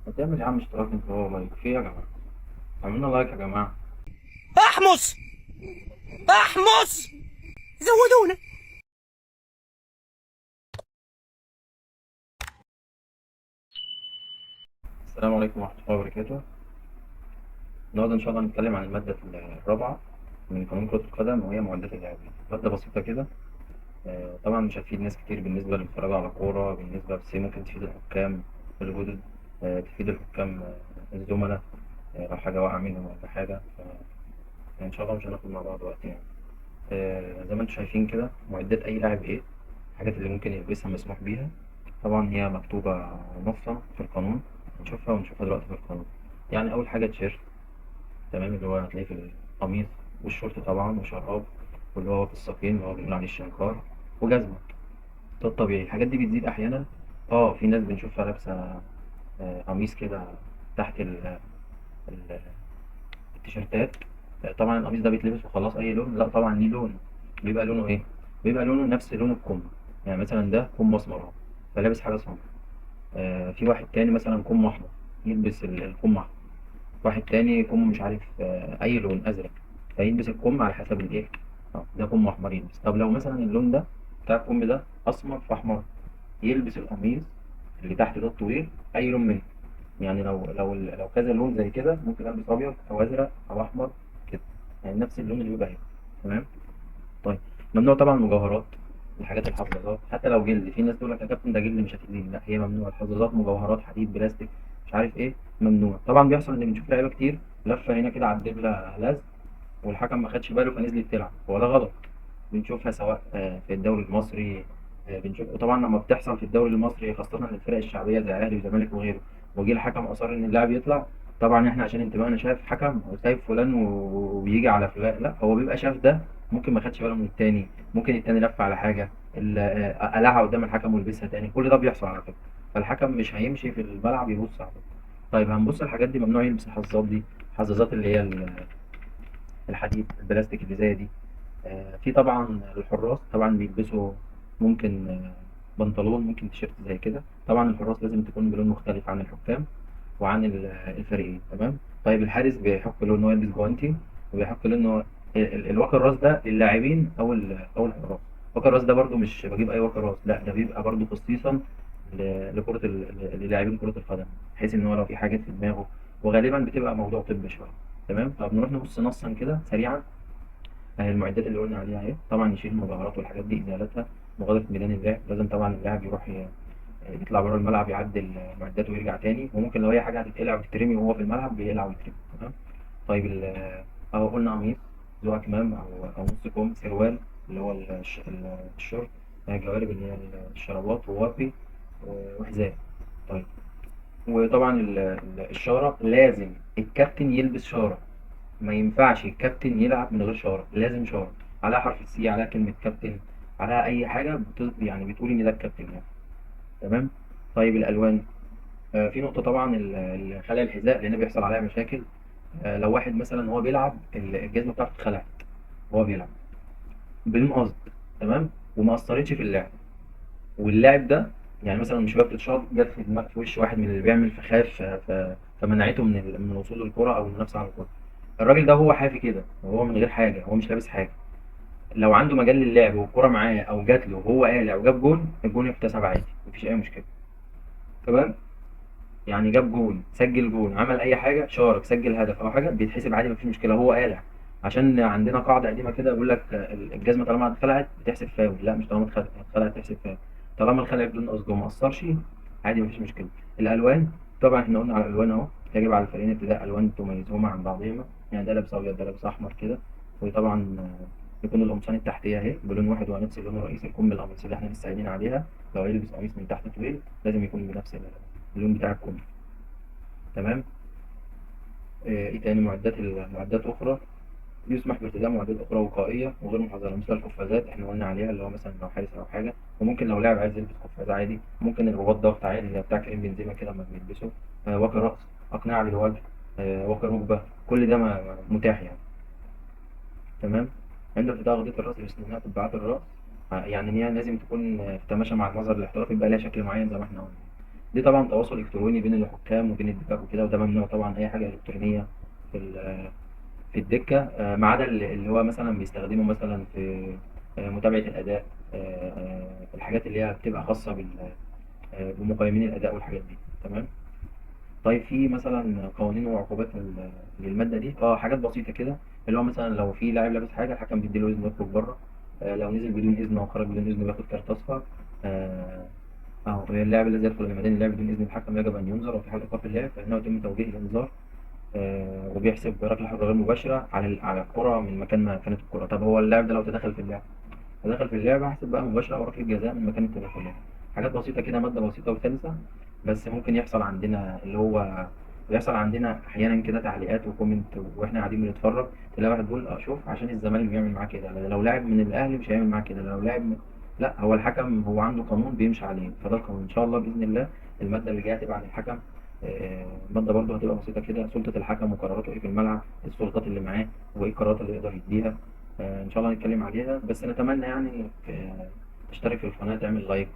ما تعمل يا عم اشتراك انت هو لايك في ايه يا جماعه؟ عملنا لايك يا جماعه. احمص احمص زودونا. السلام عليكم ورحمه الله وبركاته. النهارده ان شاء الله هنتكلم عن الماده الرابعه من قانون كره القدم، وهي معدات اللعب. ماده بسيطه كده. طبعا مش هتفيد ناس كتير بالنسبه اللي بيتفرجوا على كوره، بالنسبه بس هي ممكن تفيد الحكام الجدد. تفيد الحكام، الزملاء. لو حاجه واقعه منهم ولا حاجه ان شاء الله مش هناخد مع بعض وقت يعني. زي ما انتم شايفين كده معدات اي لاعب ايه، الحاجات اللي ممكن يلبسها مسموح بيها. طبعا هي مكتوبة نصا في القانون، ونشوفها دلوقتي في القانون. يعني أول حاجة تيشيرت، تمام، اللي هو هتلاقيه في القميص، والشورت طبعا، وشراب، واللي هو في الساقين اللي هو بنقول عليه الشنكار، وجزمة. ده الطبيعي. الحاجات دي بتزيد أحيانا. في ناس بنشوفها لابسة قميص كده تحت ال- التيشيرتات. طبعا القميص ده بيتلبس وخلاص أي لون؟ لا طبعا ليه لون. بيبقى لونه إيه؟ بيبقى لونه نفس لون الكم. يعني مثلا ده كم أسمر أهو، فلابس حاجة سمرا. في واحد تاني مثلا كم أحمر، يلبس الكم أحمر. واحد تاني كم مش عارف أي لون أزرق، فيلبس الكم على حسب الإيه. ده كم أحمر يلبس. طب لو مثلا اللون ده بتاع الكم ده أسمر في أحمر، يلبس القميص اللي تحت ده الطويل أي لون منه. يعني لو كذا لون زي كده، ممكن ألبس أبيض أو أزرق أو أحمر كده، يعني نفس اللون اللي بيبقى هنا. تمام. طيب، ممنوع طبعا المجوهرات، الحاجات الحظاظات. حتى لو جلد، في ناس تقول لك يا كابتن ده جلد مش هتأذيني، لا هي ممنوع. الحظاظات مجوهرات حديد بلاستيك مش عارف ايه، ممنوع. طبعا بيحصل ان بنشوف لعيبه كتير لفه هنا كده على الدبله لزق، والحكم ما خدش باله فنزلت تلعب، هو ده غلط. بنشوفها سواء في الدوري المصري. بنشوف طبعا لما بتحصل في الدوري المصري، خاصة الفرق الشعبية زي أهلي وزمالك وغيره، وجه الحكم أصر إن اللاعب يطلع. طبعا إحنا عشان انتباهنا شايف حكم وسايب فلان وبيجي على فلان، لا هو بيبقى شاف ده، ممكن ما خدش باله من التاني، ممكن التاني لف على حاجة، قلعها قدام الحكم ولبسها تاني، كل ده بيحصل على فكرة. فالحكم مش هيمشي في الملعب يبص على ده. طيب هنبص الحاجات دي، ممنوع يلبس الحظاظات دي، الحظاظات اللي هي الحديد البلاستيك اللي زي دي. في طبعا الحراس طبعا بيلبسوا، ممكن بنطلون، ممكن تيشيرت زي كده. طبعا الحراس لازم تكون بلون مختلف عن الحكام وعن الفريقين. تمام. طيب الحارس بيحق له ان هو يلبس جوانتي، وبيحق له ان هو الواقي الراس ده للاعبين او الحراس. واقي الراس ده برضو مش بجيب اي واقي راس، لا ده بيبقى برضو خصيصا للاعبين كرة القدم، بحيث ان هو لو في حاجات في دماغه، وغالبا بتبقى موضوع طبي شويه. تمام. طب نروح نبص نصا كده سريعا. المعدات اللي قلنا عليها اهي، طبعا يشيل المظاهرات والحاجات دي ازالتها. مغادرة ميدان اللعب، لازم طبعا اللاعب يروح يطلع بره الملعب، يعدل معداته ويرجع تاني. وممكن لو هي حاجة هتتقلع وتترمي وهو في الملعب بيقلع ويترمي. تمام. طيب اهو قلنا قميص ذو أكمام أو نص كم، سروال اللي هو الشورت، جوارب اللي هي الشرابات، وواقي وحذاء. طيب، وطبعا الشارة لازم الكابتن يلبس شارة. ما ينفعش الكابتن يلعب من غير شارة، لازم شارة عليها حرف السي، عليها كلمة كابتن، عليها أي حاجة يعني بتقول إن ده الكابتن يعني. تمام. طيب الألوان، في نقطة طبعا خلع الحذاء، لأن بيحصل عليها مشاكل. لو واحد مثلا هو بيلعب الجزمة بتاعته اتخلعت وهو بيلعب بدون قصد، تمام، وما أثرتش في اللعب، واللاعب ده يعني مثلا مش باب اتشاط جت في وش واحد من اللي بيعمل، فخاف فمنعته من الوصول للكرة أو المنافسة على الكرة. الراجل ده هو حافي كده وهو من غير حاجة، هو مش لابس حاجة، لو عنده مجال للعب والكرة معاه او جات له وهو قالع وجاب جون، الجون يحتسب عادي، مفيش اي مشكله. تمام. يعني جاب جون، سجل جون، عمل اي حاجه، شارك، سجل هدف او حاجه، بيتحسب عادي مفيش مشكله، هو قالع. عشان عندنا قاعده قديمه كده بيقول لك الجزمه طالما اتخلعت بتحسب فاول، لا مش طالما اتخلعت تحسب فاول، طالما الخلع بدون قصد وما اثرش عادي مفيش مشكله. الالوان، طبعا احنا قلنا على الالوان اهو، يجب على الفريقين ابتداء الوان تميزهما عن بعضهما، يعني ده لابس ابيض ده لابس احمر كده. وطبعا يكون القمصان التحتيه اهي بلون واحد وهو نفس اللون الرئيسي، الكم القميص اللي احنا لسه قايلين عليها، لو هيلبس قميص من تحت طويل لازم يكون بنفس اللون بتاع الكم. تمام. ايه تاني؟ معدات اخرى، يسمح بارتداء معدات اخرى وقائيه وغير محظره، مثل القفازات احنا قلنا عليها، اللي هو مثلا لو حارس او حاجه. وممكن لو لاعب عايز يلبس قفاز عادي، ممكن الرباط ضغط عادي زي بتاع كريم بنزيما كده لما بيلبسه. واقي راس، اقنعه للوجه، واقي ركبه، كل ده متاح يعني. تمام. عند ارتداء غطية الراس باستثناء قبعات الراس، يعني إن هي لازم تكون تتماشى مع المظهر الاحترافي، يبقى لها شكل معين زي ما احنا قلنا. دي طبعا تواصل الكتروني بين الحكام وبين الدكك وكده، وده ممنوع طبعا اي حاجه الكترونيه في في الدكه، ما عدا اللي هو مثلا بيستخدمه مثلا في متابعه الاداء، الحاجات اللي هي بتبقى خاصه بمقيمين الاداء والحاجات دي. تمام. طيب في مثلا قوانين وعقوبات للماده دي، حاجات بسيطه كده، اللي هو مثلا لو في لاعب لابس حاجه الحكم بيديله اذن يخرج بره، لو نزل بدون اذن او خرج بدون اذن بياخد كارت اصفر. آه، اللاعب الذي يدخل لميدان اللعب بدون إذن الحكم يجب أن ينذر، وفي حال إيقاف اللعب فإنه يتم توجيه الإنذار، وبيحسب ركلة حرة غير مباشرة على الكرة من مكان ما كانت الكرة. طب هو اللاعب ده لو تدخل في اللعب، تدخل في اللعب هحسب بقى مباشرة أو ركلة جزاء من مكان التدخل يعني. حاجات بسيطة كده، مادة بسيطة وسلسة، بس ممكن يحصل عندنا اللي هو بيحصل عندنا أحيانا كده تعليقات وكومنت وإحنا قاعدين بنتفرج، تلاقي واحد بيقول شوف عشان الزمالك بيعمل معاه كده، لو لاعب من الأهلي مش هيعمل معاه كده، لو لاعب لا، هو الحكم هو عنده قانون بيمشي عليه، فده القانون. إن شاء الله بإذن الله المادة اللي جاية هتبقى عن الحكم، مادة برضه هتبقى بسيطة كده، سلطة الحكم وقراراته إيه في الملعب، السلطات اللي معاه وإيه القرارات اللي يقدر يديها. إن شاء الله هنتكلم عليها، بس نتمنى يعني إنك تشترك في القناة، تعمل لايك.